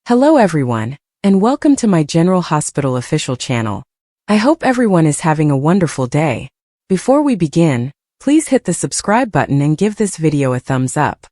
Hello everyone, and welcome to my General Hospital official channel. I hope everyone is having a wonderful day. Before we begin, please hit the subscribe button and give this video a thumbs up.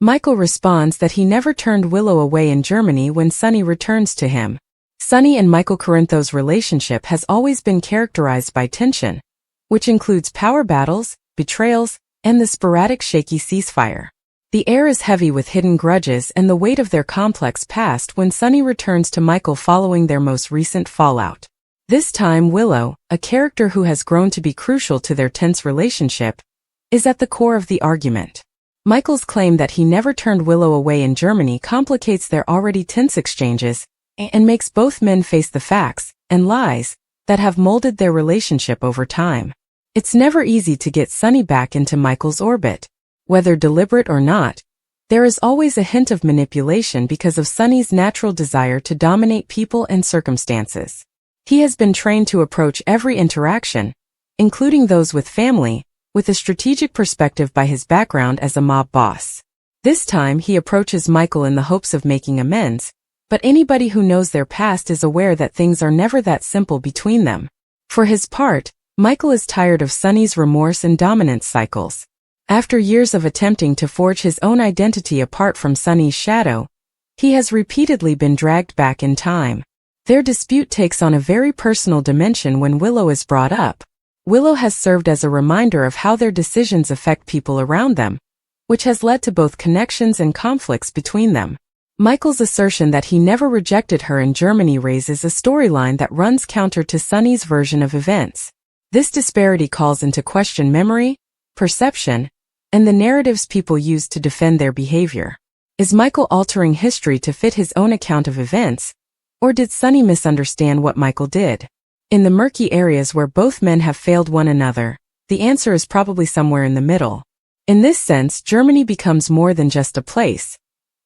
Michael responds that he never turned Willow away in Germany when Sunny returns to him. Sunny and Michael Corinthos' relationship has always been characterized by tension, which includes power battles, betrayals, and the sporadic shaky ceasefire. The air is heavy with hidden grudges and the weight of their complex past when Sunny returns to Michael following their most recent fallout. This time Willow, a character who has grown to be crucial to their tense relationship, is at the core of the argument. Michael's claim that he never turned Willow away in Germany complicates their already tense exchanges and makes both men face the facts and lies that have molded their relationship over time. It's never easy to get Sunny back into Michael's orbit. Whether deliberate or not, there is always a hint of manipulation because of Sunny's natural desire to dominate people and circumstances. He has been trained to approach every interaction, including those with family, with a strategic perspective by his background as a mob boss. This time he approaches Michael in the hopes of making amends, but anybody who knows their past is aware that things are never that simple between them. For his part, Michael is tired of Sunny's remorse and dominance cycles. After years of attempting to forge his own identity apart from Sunny's shadow, he has repeatedly been dragged back in time. Their dispute takes on a very personal dimension when Willow is brought up. Willow has served as a reminder of how their decisions affect people around them, which has led to both connections and conflicts between them. Michael's assertion that he never rejected her in Germany raises a storyline that runs counter to Sunny's version of events. This disparity calls into question memory, perception, and the narratives people use to defend their behavior. Is Michael altering history to fit his own account of events, or did Sunny misunderstand what Michael did? In the murky areas where both men have failed one another, the answer is probably somewhere in the middle. In this sense, Germany becomes more than just a place.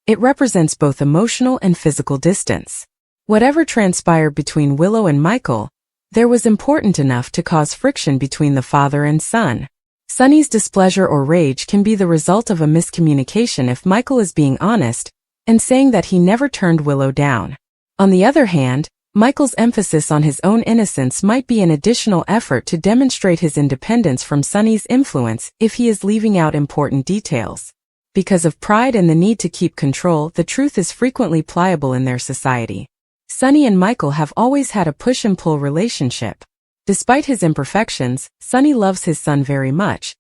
It represents both emotional and physical distance. Whatever transpired between Willow and Michael, there was important enough to cause friction between the father and son. Sunny's displeasure or rage can be the result of a miscommunication if Michael is being honest and saying that he never turned Willow down. On the other hand, Michael's emphasis on his own innocence might be an additional effort to demonstrate his independence from Sunny's influence if he is leaving out important details. Because of pride and the need to keep control, the truth is frequently pliable in their society. Sunny and Michael have always had a push-and-pull relationship. Despite his imperfections, Sunny loves his son very much,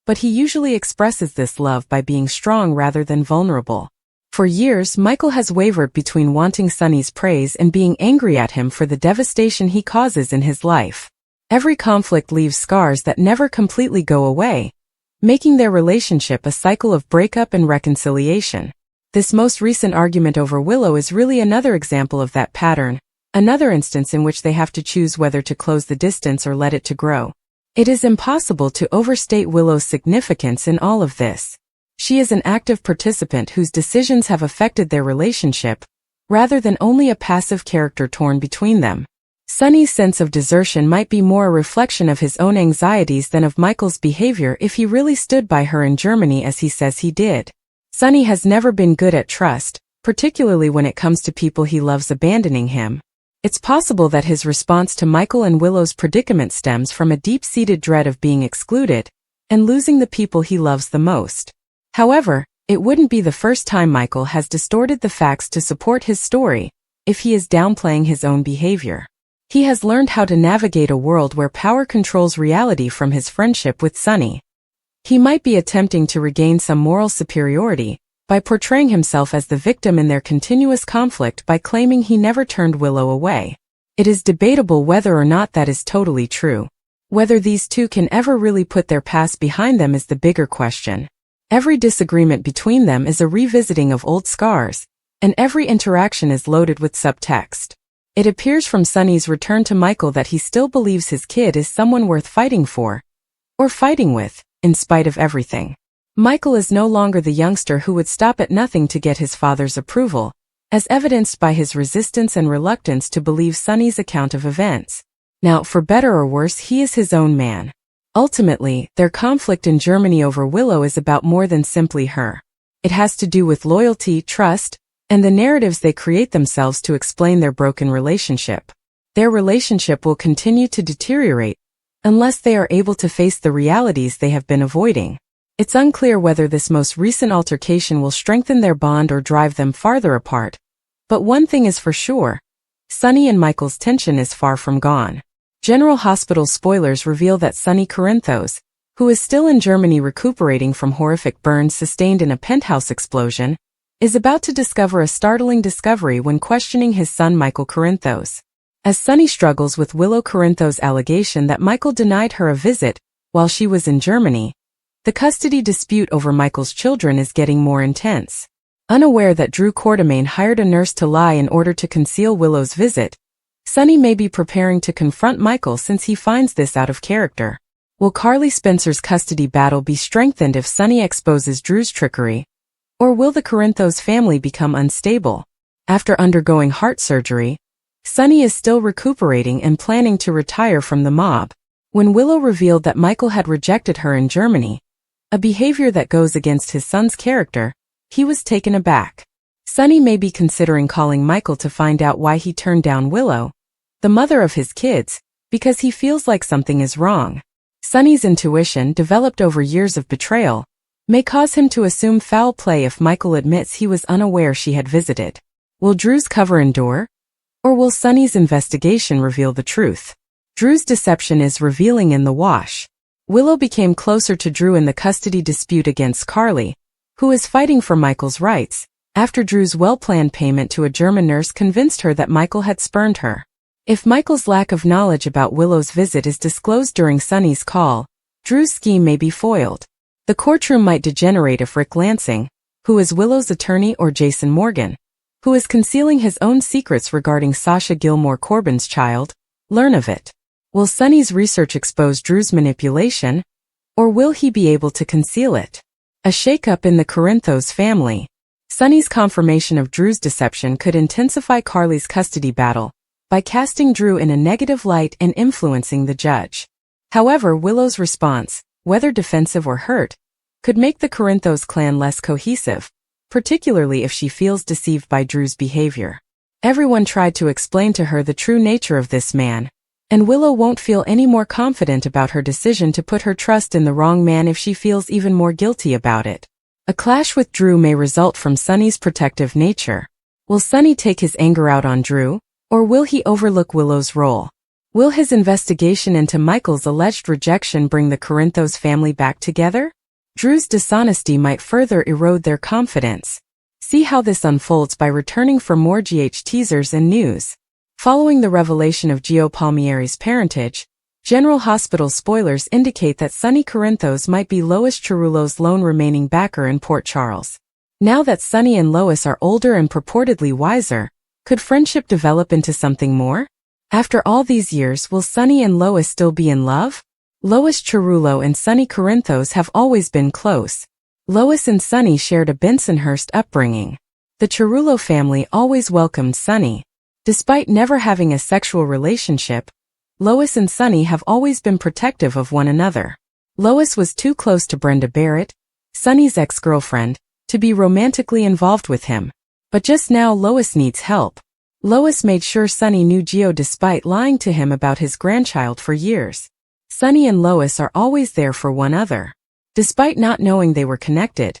but he usually expresses this love by being strong rather than vulnerable. For years, Michael has wavered between wanting Sunny's praise and being angry at him for the devastation he causes in his life. Every conflict leaves scars that never completely go away, making their relationship a cycle of breakup and reconciliation. This most recent argument over Willow is really another example of that pattern. Another instance in which they have to choose whether to close the distance or let it to grow. It is impossible to overstate Willow's significance in all of this. She is an active participant whose decisions have affected their relationship, rather than only a passive character torn between them. Sunny's sense of desertion might be more a reflection of his own anxieties than of Michael's behavior if he really stood by her in Germany as he says he did. Sunny has never been good at trust, particularly when it comes to people he loves abandoning him. It's possible that his response to Michael and Willow's predicament stems from a deep-seated dread of being excluded and losing the people he loves the most. However, it wouldn't be the first time Michael has distorted the facts to support his story if he is downplaying his own behavior. He has learned how to navigate a world where power controls reality from his friendship with Sunny. He might be attempting to regain some moral superiority by portraying himself as the victim in their continuous conflict by claiming he never turned Willow away. It is debatable whether or not that is totally true. Whether these two can ever really put their past behind them is the bigger question. Every disagreement between them is a revisiting of old scars, and every interaction is loaded with subtext. It appears from Sunny's return to Michael that he still believes his kid is someone worth fighting for, or fighting with, in spite of everything. Michael is no longer the youngster who would stop at nothing to get his father's approval, as evidenced by his resistance and reluctance to believe Sunny's account of events. Now, for better or worse, he is his own man. Ultimately, their conflict in Germany over Willow is about more than simply her. It has to do with loyalty, trust, and the narratives they create themselves to explain their broken relationship. Their relationship will continue to deteriorate unless they are able to face the realities they have been avoiding. It's unclear whether this most recent altercation will strengthen their bond or drive them farther apart. But one thing is for sure, Sunny and Michael's tension is far from gone. General Hospital spoilers reveal that Sunny Corinthos, who is still in Germany recuperating from horrific burns sustained in a penthouse explosion, is about to discover a startling discovery when questioning his son Michael Corinthos. As Sunny struggles with Willow Corinthos' allegation that Michael denied her a visit while she was in Germany, the custody dispute over Michael's children is getting more intense. Unaware that Drew Quartermain hired a nurse to lie in order to conceal Willow's visit, Sunny may be preparing to confront Michael since he finds this out of character. Will Carly Spencer's custody battle be strengthened if Sunny exposes Drew's trickery? Or will the Corinthos family become unstable? After undergoing heart surgery, Sunny is still recuperating and planning to retire from the mob. When Willow revealed that Michael had rejected her in Germany, a behavior that goes against his son's character, he was taken aback. Sunny may be considering calling Michael to find out why he turned down Willow, the mother of his kids, because he feels like something is wrong. Sunny's intuition, developed over years of betrayal, may cause him to assume foul play if Michael admits he was unaware she had visited. Will Drew's cover endure? Or will Sunny's investigation reveal the truth? Drew's deception is revealing in the wash. Willow became closer to Drew in the custody dispute against Carly, who is fighting for Michael's rights, after Drew's well-planned payment to a German nurse convinced her that Michael had spurned her. If Michael's lack of knowledge about Willow's visit is disclosed during Sunny's call, Drew's scheme may be foiled. The courtroom might degenerate if Rick Lansing, who is Willow's attorney, or Jason Morgan, who is concealing his own secrets regarding Sasha Gilmore Corbin's child, learn of it. Will Sunny's research expose Drew's manipulation, or will he be able to conceal it? A shakeup in the Corinthos family. Sunny's confirmation of Drew's deception could intensify Carly's custody battle by casting Drew in a negative light and influencing the judge. However, Willow's response, whether defensive or hurt, could make the Corinthos clan less cohesive, particularly if she feels deceived by Drew's behavior. Everyone tried to explain to her the true nature of this man, and Willow won't feel any more confident about her decision to put her trust in the wrong man if she feels even more guilty about it. A clash with Drew may result from Sunny's protective nature. Will Sunny take his anger out on Drew, or will he overlook Willow's role? Will his investigation into Michael's alleged rejection bring the Corinthos family back together? Drew's dishonesty might further erode their confidence. See how this unfolds by returning for more GH teasers and news. Following the revelation of Gio Palmieri's parentage, General Hospital spoilers indicate that Sunny Corinthos might be Lois Cerullo's lone remaining backer in Port Charles. Now that Sunny and Lois are older and purportedly wiser, could friendship develop into something more? After all these years, will Sunny and Lois still be in love? Lois Cerullo and Sunny Corinthos have always been close. Lois and Sunny shared a Bensonhurst upbringing. The Cerullo family always welcomed Sunny. Despite never having a sexual relationship, Lois and Sunny have always been protective of one another. Lois was too close to Brenda Barrett, Sunny's ex-girlfriend, to be romantically involved with him. But just now Lois needs help. Lois made sure Sunny knew Gio despite lying to him about his grandchild for years. Sunny and Lois are always there for one another. Despite not knowing they were connected,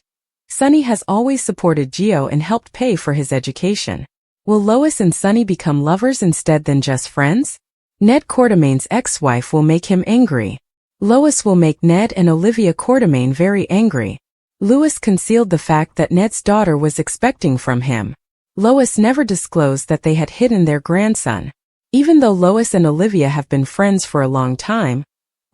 Sunny has always supported Gio and helped pay for his education. Will Lois and Sunny become lovers instead than just friends? Ned Quartermain's ex-wife will make him angry. Lois will make Ned and Olivia Quartermain very angry. Louis concealed the fact that Ned's daughter was expecting from him. Lois never disclosed that they had hidden their grandson. Even though Lois and Olivia have been friends for a long time,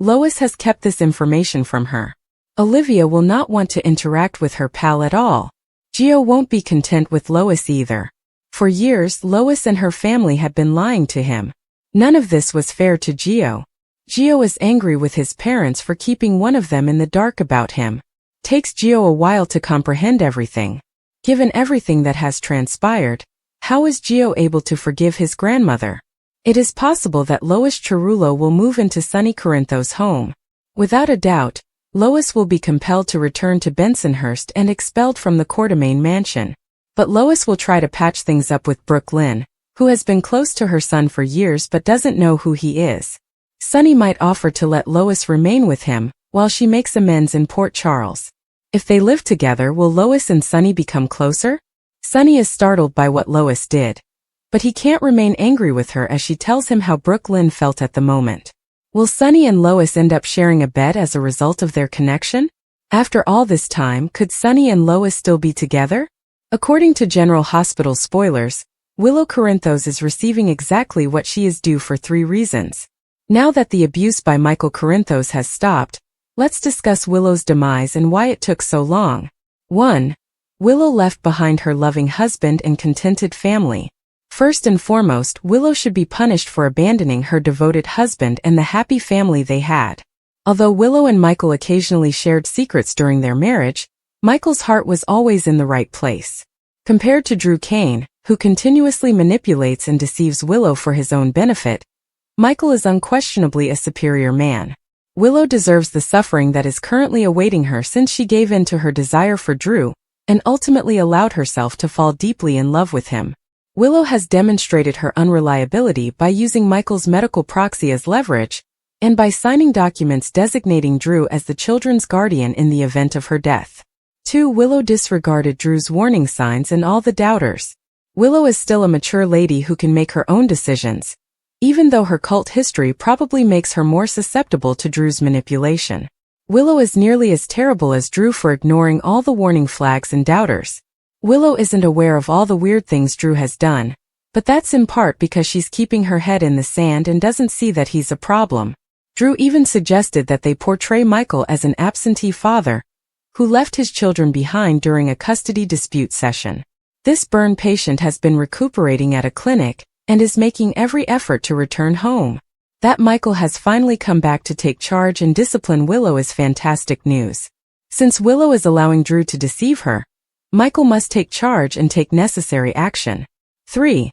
Lois has kept this information from her. Olivia will not want to interact with her pal at all. Gio won't be content with Lois either. For years, Lois and her family had been lying to him. None of this was fair to Gio. Gio is angry with his parents for keeping one of them in the dark about him. Takes Gio a while to comprehend everything. Given everything that has transpired, how is Gio able to forgive his grandmother? It is possible that Lois Cerullo will move into Sunny Corinthos' home. Without a doubt, Lois will be compelled to return to Bensonhurst and expelled from the Quartermain mansion. But Lois will try to patch things up with Brooke Lynn, who has been close to her son for years but doesn't know who he is. Sunny might offer to let Lois remain with him, while she makes amends in Port Charles. If they live together, will Lois and Sunny become closer? Sunny is startled by what Lois did. But he can't remain angry with her as she tells him how Brooke Lynn felt at the moment. Will Sunny and Lois end up sharing a bed as a result of their connection? After all this time, could Sunny and Lois still be together? According to General Hospital spoilers, Willow Corinthos is receiving exactly what she is due for 3 reasons. Now that the abuse by Michael Corinthos has stopped, let's discuss Willow's demise and why it took so long. 1. Willow left behind her loving husband and contented family. First and foremost, Willow should be punished for abandoning her devoted husband and the happy family they had. Although Willow and Michael occasionally shared secrets during their marriage, Michael's heart was always in the right place. Compared to Drew Kane, who continuously manipulates and deceives Willow for his own benefit, Michael is unquestionably a superior man. Willow deserves the suffering that is currently awaiting her since she gave in to her desire for Drew and ultimately allowed herself to fall deeply in love with him. Willow has demonstrated her unreliability by using Michael's medical proxy as leverage and by signing documents designating Drew as the children's guardian in the event of her death. 2. Willow disregarded Drew's warning signs and all the doubters. Willow is still a mature lady who can make her own decisions, even though her cult history probably makes her more susceptible to Drew's manipulation. Willow is nearly as terrible as Drew for ignoring all the warning flags and doubters. Willow isn't aware of all the weird things Drew has done, but that's in part because she's keeping her head in the sand and doesn't see that he's a problem. Drew even suggested that they portray Michael as an absentee father who left his children behind during a custody dispute session. This burn patient has been recuperating at a clinic and is making every effort to return home. That Michael has finally come back to take charge and discipline Willow is fantastic news. Since Willow is allowing Drew to deceive her, Michael must take charge and take necessary action. 3.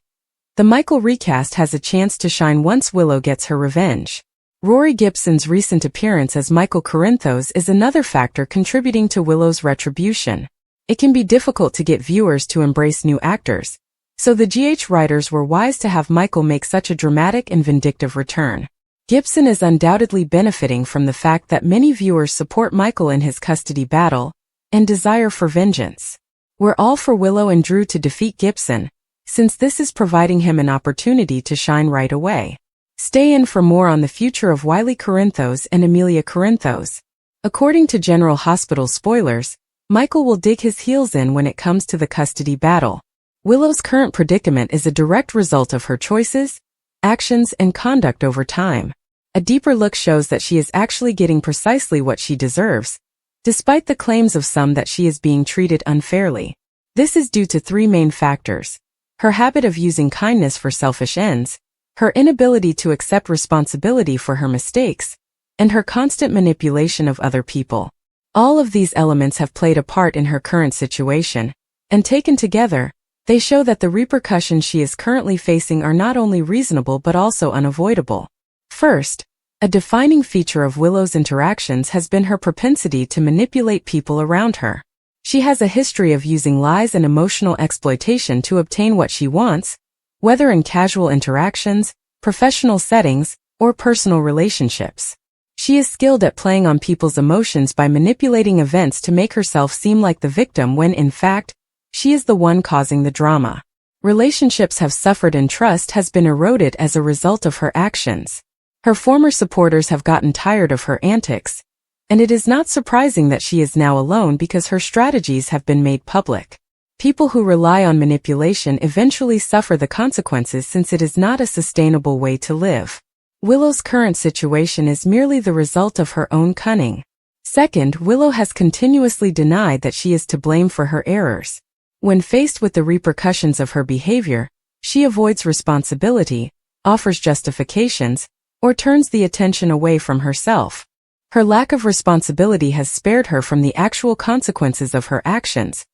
The Michael recast has a chance to shine once Willow gets her revenge. Rory Gibson's recent appearance as Michael Corinthos is another factor contributing to Willow's retribution. It can be difficult to get viewers to embrace new actors, so the GH writers were wise to have Michael make such a dramatic and vindictive return. Gibson is undoubtedly benefiting from the fact that many viewers support Michael in his custody battle and desire for vengeance. We're all for Willow and Drew to defeat Gibson, since this is providing him an opportunity to shine right away. Stay in for more on the future of Wiley Corinthos and Amelia Corinthos. According to General Hospital spoilers, Michael will dig his heels in when it comes to the custody battle. Willow's current predicament is a direct result of her choices, actions, and conduct over time. A deeper look shows that she is actually getting precisely what she deserves, despite the claims of some that she is being treated unfairly. This is due to 3 main factors: her habit of using kindness for selfish ends, her inability to accept responsibility for her mistakes, and her constant manipulation of other people. All of these elements have played a part in her current situation, and taken together, they show that the repercussions she is currently facing are not only reasonable but also unavoidable. First, a defining feature of Willow's interactions has been her propensity to manipulate people around her. She has a history of using lies and emotional exploitation to obtain what she wants, whether in casual interactions, professional settings, or personal relationships. She is skilled at playing on people's emotions by manipulating events to make herself seem like the victim when, in fact, she is the one causing the drama. Relationships have suffered and trust has been eroded as a result of her actions. Her former supporters have gotten tired of her antics, and it is not surprising that she is now alone because her strategies have been made public. People who rely on manipulation eventually suffer the consequences since it is not a sustainable way to live. Willow's current situation is merely the result of her own cunning. Second, Willow has continuously denied that she is to blame for her errors. When faced with the repercussions of her behavior, she avoids responsibility, offers justifications, or turns the attention away from herself. Her lack of responsibility has spared her from the actual consequences of her actions,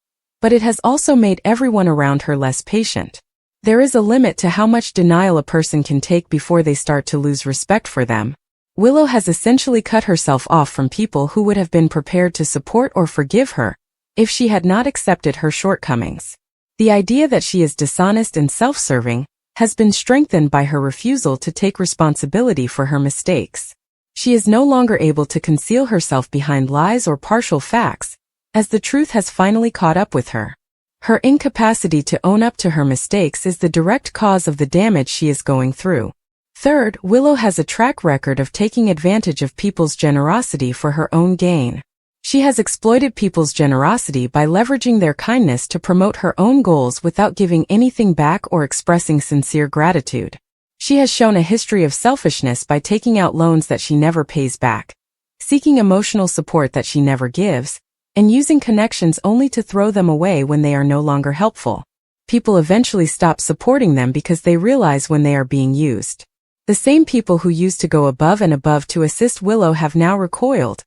but it has also made everyone around her less patient. There is a limit to how much denial a person can take before they start to lose respect for them. Willow has essentially cut herself off from people who would have been prepared to support or forgive her if she had not accepted her shortcomings. The idea that she is dishonest and self-serving has been strengthened by her refusal to take responsibility for her mistakes. She is no longer able to conceal herself behind lies or partial facts, as the truth has finally caught up with her. Her incapacity to own up to her mistakes is the direct cause of the damage she is going through. Third, Willow has a track record of taking advantage of people's generosity for her own gain. She has exploited people's generosity by leveraging their kindness to promote her own goals without giving anything back or expressing sincere gratitude. She has shown a history of selfishness by taking out loans that she never pays back, seeking emotional support that she never gives, and using connections only to throw them away when they are no longer helpful. People eventually stop supporting them because they realize when they are being used. The same people who used to go above and above to assist Willow have now recoiled,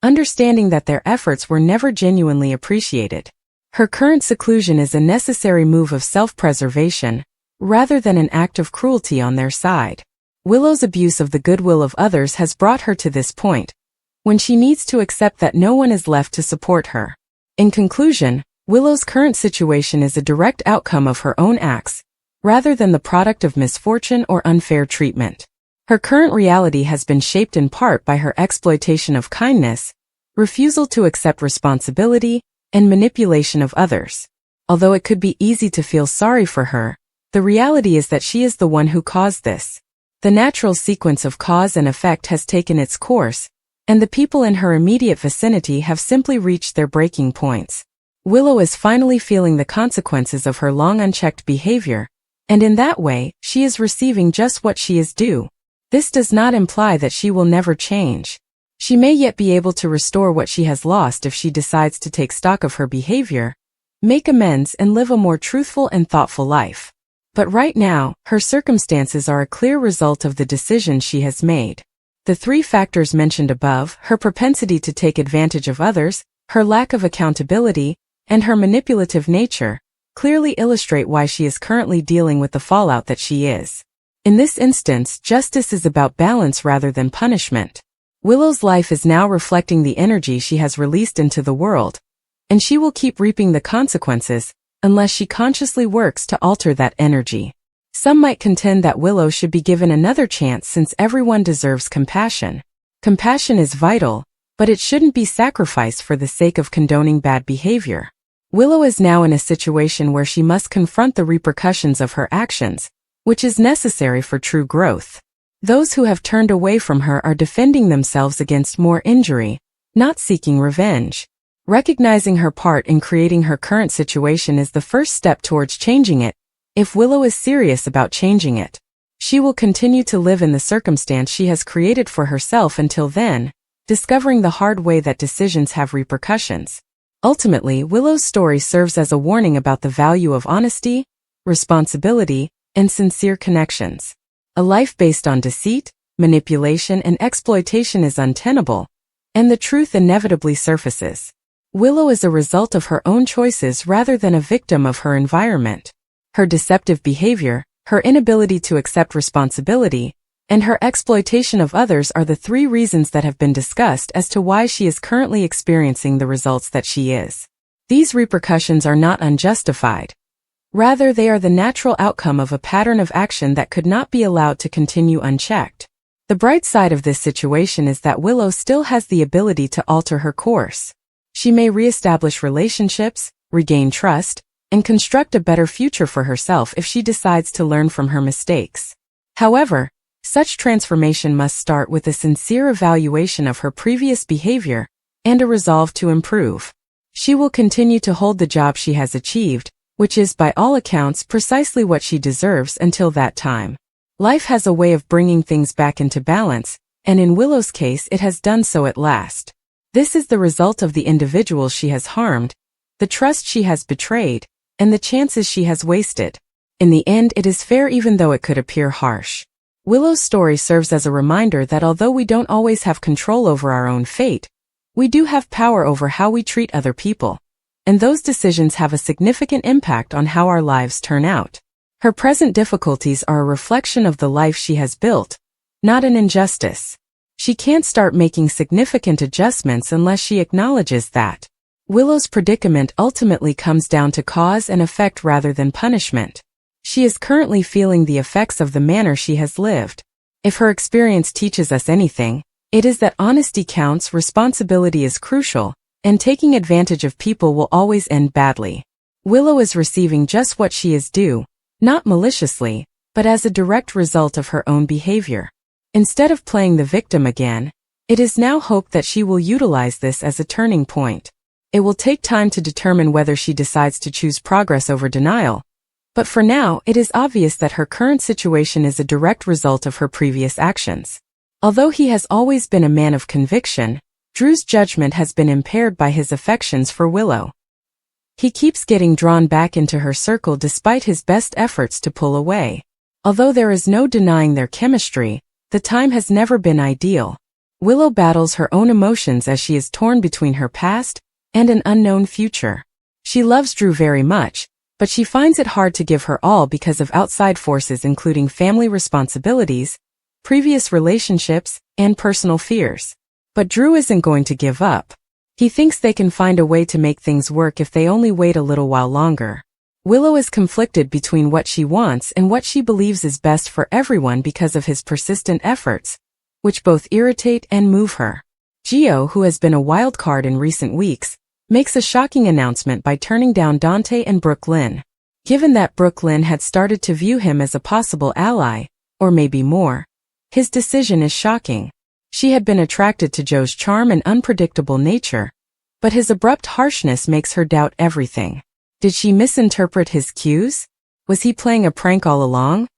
understanding that their efforts were never genuinely appreciated. Her current seclusion is a necessary move of self-preservation, rather than an act of cruelty on their side. Willow's abuse of the goodwill of others has brought her to this point, when she needs to accept that no one is left to support her. In conclusion, Willow's current situation is a direct outcome of her own acts, rather than the product of misfortune or unfair treatment. Her current reality has been shaped in part by her exploitation of kindness, refusal to accept responsibility, and manipulation of others. Although it could be easy to feel sorry for her, the reality is that she is the one who caused this. The natural sequence of cause and effect has taken its course, and the people in her immediate vicinity have simply reached their breaking points. Willow is finally feeling the consequences of her long unchecked behavior, and in that way, she is receiving just what she is due. This does not imply that she will never change. She may yet be able to restore what she has lost if she decides to take stock of her behavior, make amends, and live a more truthful and thoughtful life. But right now, her circumstances are a clear result of the decision she has made. The three factors mentioned above, her propensity to take advantage of others, her lack of accountability, and her manipulative nature, clearly illustrate why she is currently dealing with the fallout that she is. In this instance, justice is about balance rather than punishment. Willow's life is now reflecting the energy she has released into the world, and she will keep reaping the consequences unless she consciously works to alter that energy. Some might contend that Willow should be given another chance since everyone deserves compassion. Compassion is vital, but it shouldn't be sacrificed for the sake of condoning bad behavior. Willow is now in a situation where she must confront the repercussions of her actions, which is necessary for true growth. Those who have turned away from her are defending themselves against more injury, not seeking revenge. Recognizing her part in creating her current situation is the first step towards changing it. If Willow is serious about changing it, she will continue to live in the circumstance she has created for herself until then, discovering the hard way that decisions have repercussions. Ultimately, Willow's story serves as a warning about the value of honesty, responsibility, and sincere connections. A life based on deceit, manipulation, and exploitation is untenable, and the truth inevitably surfaces. Willow is a result of her own choices rather than a victim of her environment. Her deceptive behavior, her inability to accept responsibility, and her exploitation of others are the three reasons that have been discussed as to why she is currently experiencing the results that she is. These repercussions are not unjustified. Rather, they are the natural outcome of a pattern of action that could not be allowed to continue unchecked. The bright side of this situation is that Willow still has the ability to alter her course. She may reestablish relationships, regain trust, and construct a better future for herself if she decides to learn from her mistakes. However, such transformation must start with a sincere evaluation of her previous behavior and a resolve to improve. She will continue to hold the job she has achieved, which is by all accounts precisely what she deserves until that time. Life has a way of bringing things back into balance, and in Willow's case it has done so at last. This is the result of the individuals she has harmed, the trust she has betrayed, and the chances she has wasted. In the end, it is fair even though it could appear harsh. Willow's story serves as a reminder that although we don't always have control over our own fate, we do have power over how we treat other people, and those decisions have a significant impact on how our lives turn out. Her present difficulties are a reflection of the life she has built, not an injustice. She can't start making significant adjustments unless she acknowledges that. Willow's predicament ultimately comes down to cause and effect rather than punishment. She is currently feeling the effects of the manner she has lived. If her experience teaches us anything, it is that honesty counts, responsibility is crucial, and taking advantage of people will always end badly. Willow is receiving just what she is due, not maliciously, but as a direct result of her own behavior. Instead of playing the victim again, it is now hoped that she will utilize this as a turning point. It will take time to determine whether she decides to choose progress over denial, but for now it is obvious that her current situation is a direct result of her previous actions. Although he has always been a man of conviction, Drew's judgment has been impaired by his affections for Willow. He keeps getting drawn back into her circle despite his best efforts to pull away. Although there is no denying their chemistry, the time has never been ideal. Willow battles her own emotions as she is torn between her past and an unknown future. She loves Drew very much, but she finds it hard to give her all because of outside forces including family responsibilities, previous relationships, and personal fears. But Drew isn't going to give up. He thinks they can find a way to make things work if they only wait a little while longer. Willow is conflicted between what she wants and what she believes is best for everyone because of his persistent efforts, which both irritate and move her. Gio, who has been a wild card in recent weeks, makes a shocking announcement by turning down Dante and Brooklyn. Given that Brooklyn had started to view him as a possible ally, or maybe more, his decision is shocking. She had been attracted to Joe's charm and unpredictable nature, but his abrupt harshness makes her doubt everything. Did she misinterpret his cues? Was he playing a prank all along?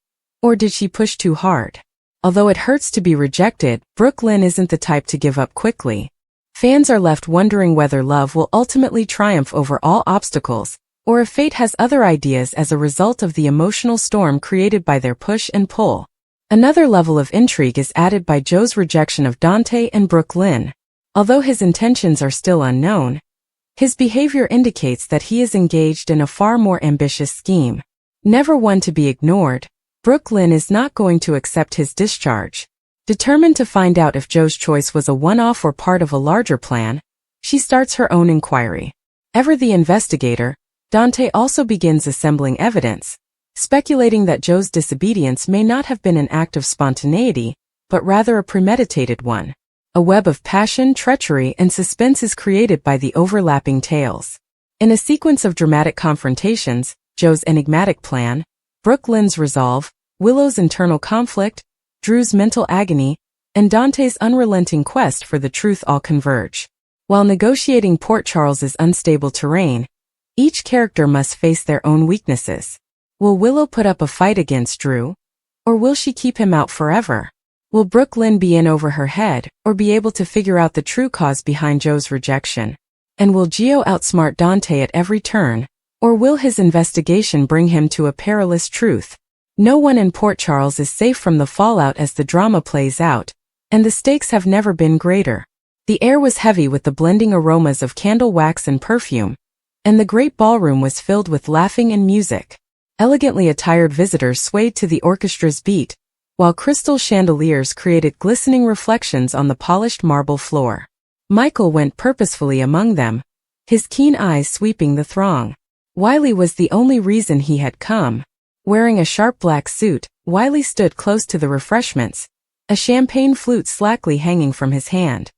Or did she push too hard? Although it hurts to be rejected, Brooklyn isn't the type to give up quickly. Fans are left wondering whether love will ultimately triumph over all obstacles, or if fate has other ideas as a result of the emotional storm created by their push and pull. Another level of intrigue is added by Joe's rejection of Dante and Brooklyn. Although his intentions are still unknown, his behavior indicates that he is engaged in a far more ambitious scheme. Never one to be ignored, Brooklyn is not going to accept his discharge. Determined to find out if Joe's choice was a one-off or part of a larger plan, she starts her own inquiry. Ever the investigator, Dante also begins assembling evidence, speculating that Joe's disobedience may not have been an act of spontaneity, but rather a premeditated one. A web of passion, treachery, and suspense is created by the overlapping tales. In a sequence of dramatic confrontations, Joe's enigmatic plan, Brooklyn's resolve, Willow's internal conflict, Drew's mental agony, and Dante's unrelenting quest for the truth all converge. While negotiating Port Charles's unstable terrain, each character must face their own weaknesses. Will Willow put up a fight against Drew? Or will she keep him out forever? Will Brooklyn be in over her head, or be able to figure out the true cause behind Joe's rejection? And will Gio outsmart Dante at every turn, or will his investigation bring him to a perilous truth? No one in Port Charles is safe from the fallout as the drama plays out, and the stakes have never been greater. The air was heavy with the blending aromas of candle wax and perfume, and the great ballroom was filled with laughing and music. Elegantly attired visitors swayed to the orchestra's beat, while crystal chandeliers created glistening reflections on the polished marble floor. Michael went purposefully among them, his keen eyes sweeping the throng. Wiley was the only reason he had come. Wearing a sharp black suit, Wiley stood close to the refreshments, a champagne flute slackly hanging from his hand.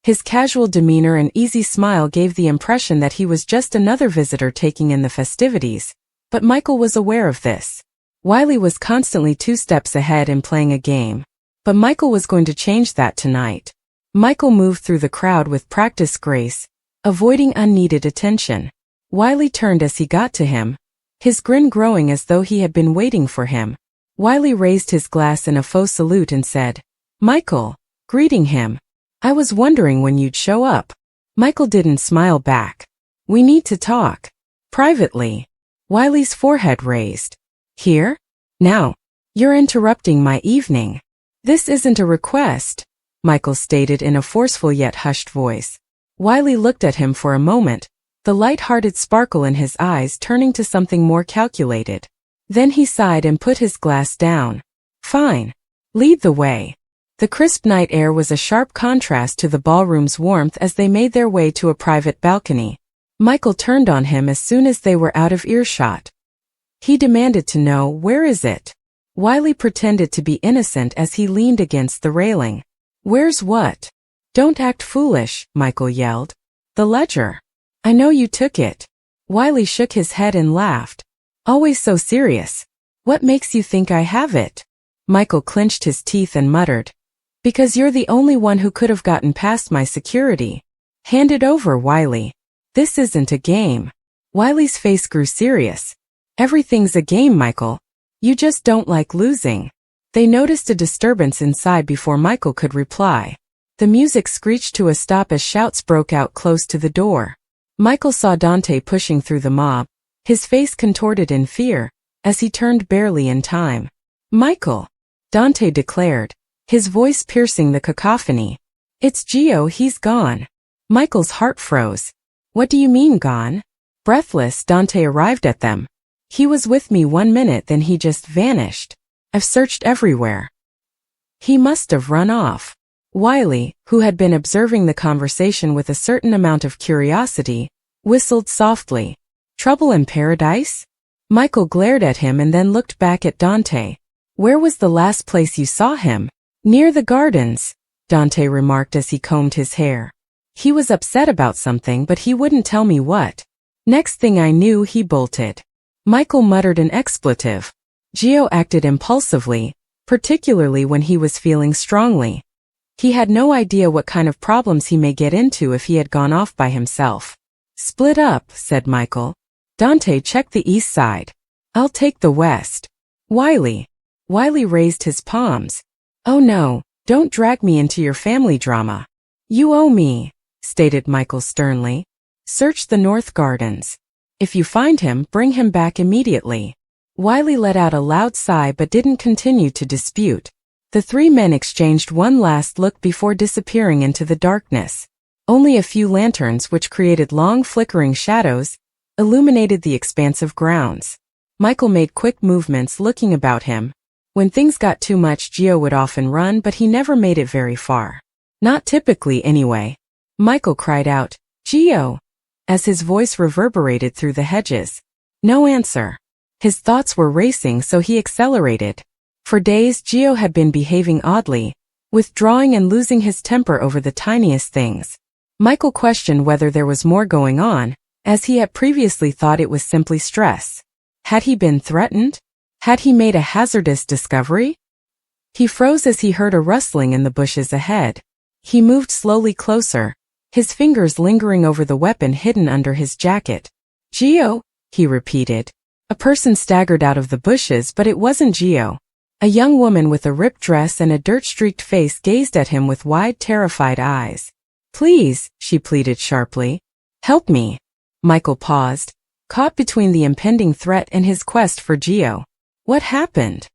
His casual demeanor and easy smile gave the impression that he was just another visitor taking in the festivities, but Michael was aware of this. Wiley was constantly 2 steps ahead in playing a game, but Michael was going to change that tonight. Michael moved through the crowd with practiced grace, avoiding unneeded attention. Wiley turned as he got to him, his grin growing as though he had been waiting for him. Wiley raised his glass in a faux salute and said, "Michael," greeting him. "I was wondering when you'd show up." Michael didn't smile back. "We need to talk. Privately." Wiley's forehead raised. "Here? Now? You're interrupting my evening." "This isn't a request," Michael stated in a forceful yet hushed voice. Wiley looked at him for a moment, the light-hearted sparkle in his eyes turning to something more calculated. Then he sighed and put his glass down. "Fine. Lead the way." The crisp night air was a sharp contrast to the ballroom's warmth as they made their way to a private balcony. Michael turned on him as soon as they were out of earshot. He demanded to know, "Where is it?" Wiley pretended to be innocent as he leaned against the railing. "Where's what?" "Don't act foolish," Michael yelled. "The ledger. I know you took it." Wiley shook his head and laughed. "Always so serious. What makes you think I have it?" Michael clenched his teeth and muttered, "Because you're the only one who could have gotten past my security." "Hand it over, Wiley. This isn't a game." Wiley's face grew serious. "Everything's a game, Michael. You just don't like losing." They noticed a disturbance inside before Michael could reply. The music screeched to a stop as shouts broke out close to the door. Michael saw Dante pushing through the mob, his face contorted in fear, as he turned barely in time. "Michael," Dante declared, his voice piercing the cacophony. "It's Gio, he's gone." Michael's heart froze. "What do you mean gone?" Breathless, Dante arrived at them. "He was with me 1 minute, then he just vanished. I've searched everywhere." "He must have run off." Wiley, who had been observing the conversation with a certain amount of curiosity, whistled softly. "Trouble in paradise?" Michael glared at him and then looked back at Dante. "Where was the last place you saw him?" "Near the gardens," Dante remarked as he combed his hair. "He was upset about something, but he wouldn't tell me what. Next thing I knew, he bolted." Michael muttered an expletive. Gio acted impulsively, particularly when he was feeling strongly. He had no idea what kind of problems he may get into if he had gone off by himself. "Split up," said Michael. Dante checked the east side. "I'll take the west." "Wiley." Wiley raised his palms. "Oh no, don't drag me into your family drama." "You owe me," stated Michael sternly. "Search the north gardens. If you find him, bring him back immediately." Wiley let out a loud sigh but didn't continue to dispute. The 3 men exchanged one last look before disappearing into the darkness. Only a few lanterns, which created long flickering shadows, illuminated the expansive grounds. Michael made quick movements looking about him. When things got too much, Gio would often run, but he never made it very far. Not typically, anyway. Michael cried out, "Gio!" as his voice reverberated through the hedges. No answer. His thoughts were racing, so he accelerated. For days, Gio had been behaving oddly, withdrawing and losing his temper over the tiniest things. Michael questioned whether there was more going on, as he had previously thought it was simply stress. Had he been threatened? Had he made a hazardous discovery? He froze as he heard a rustling in the bushes ahead. He moved slowly closer, his fingers lingering over the weapon hidden under his jacket. "Gio," he repeated. A person staggered out of the bushes, but it wasn't Gio. A young woman with a ripped dress and a dirt-streaked face gazed at him with wide, terrified eyes. "Please," she pleaded sharply. "Help me." Michael paused, caught between the impending threat and his quest for Gio. What happened?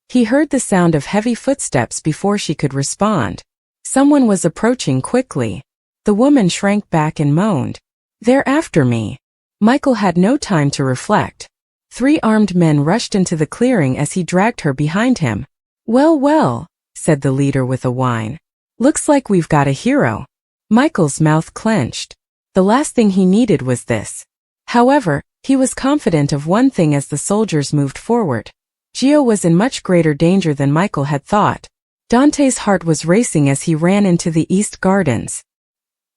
He heard the sound of heavy footsteps before she could respond. Someone was approaching quickly. The woman shrank back and moaned, "They're after me." Michael had no time to reflect. 3 armed men rushed into the clearing as he dragged her behind him. "Well, well," said the leader with a whine. "Looks like we've got a hero." Michael's mouth clenched. The last thing he needed was this. However, he was confident of one thing as the soldiers moved forward. Gio was in much greater danger than Michael had thought. Dante's heart was racing as he ran into the East Gardens.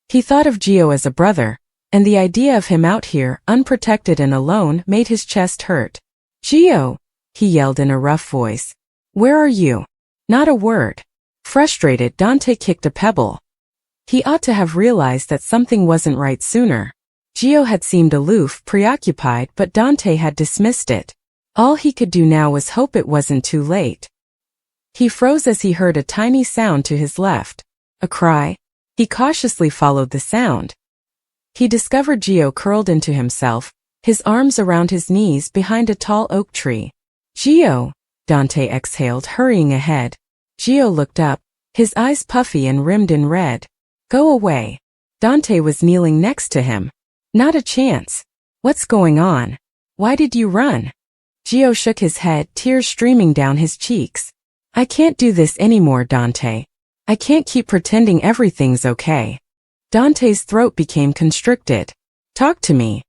He thought of Gio as a brother, and the idea of him out here, unprotected and alone, made his chest hurt. "Gio!" he yelled in a rough voice. "Where are you?" Not a word. Frustrated, Dante kicked a pebble. He ought to have realized that something wasn't right sooner. Gio had seemed aloof, preoccupied, but Dante had dismissed it. All he could do now was hope it wasn't too late. He froze as he heard a tiny sound to his left. A cry. He cautiously followed the sound. He discovered Gio curled into himself, his arms around his knees behind a tall oak tree. "Gio!" Dante exhaled, hurrying ahead. Gio looked up, his eyes puffy and rimmed in red. "Go away." Dante was kneeling next to him. "Not a chance." "What's going on? Why did you run?" Gio shook his head, tears streaming down his cheeks. "I can't do this anymore, Dante. I can't keep pretending everything's okay." Dante's throat became constricted. Talk to me.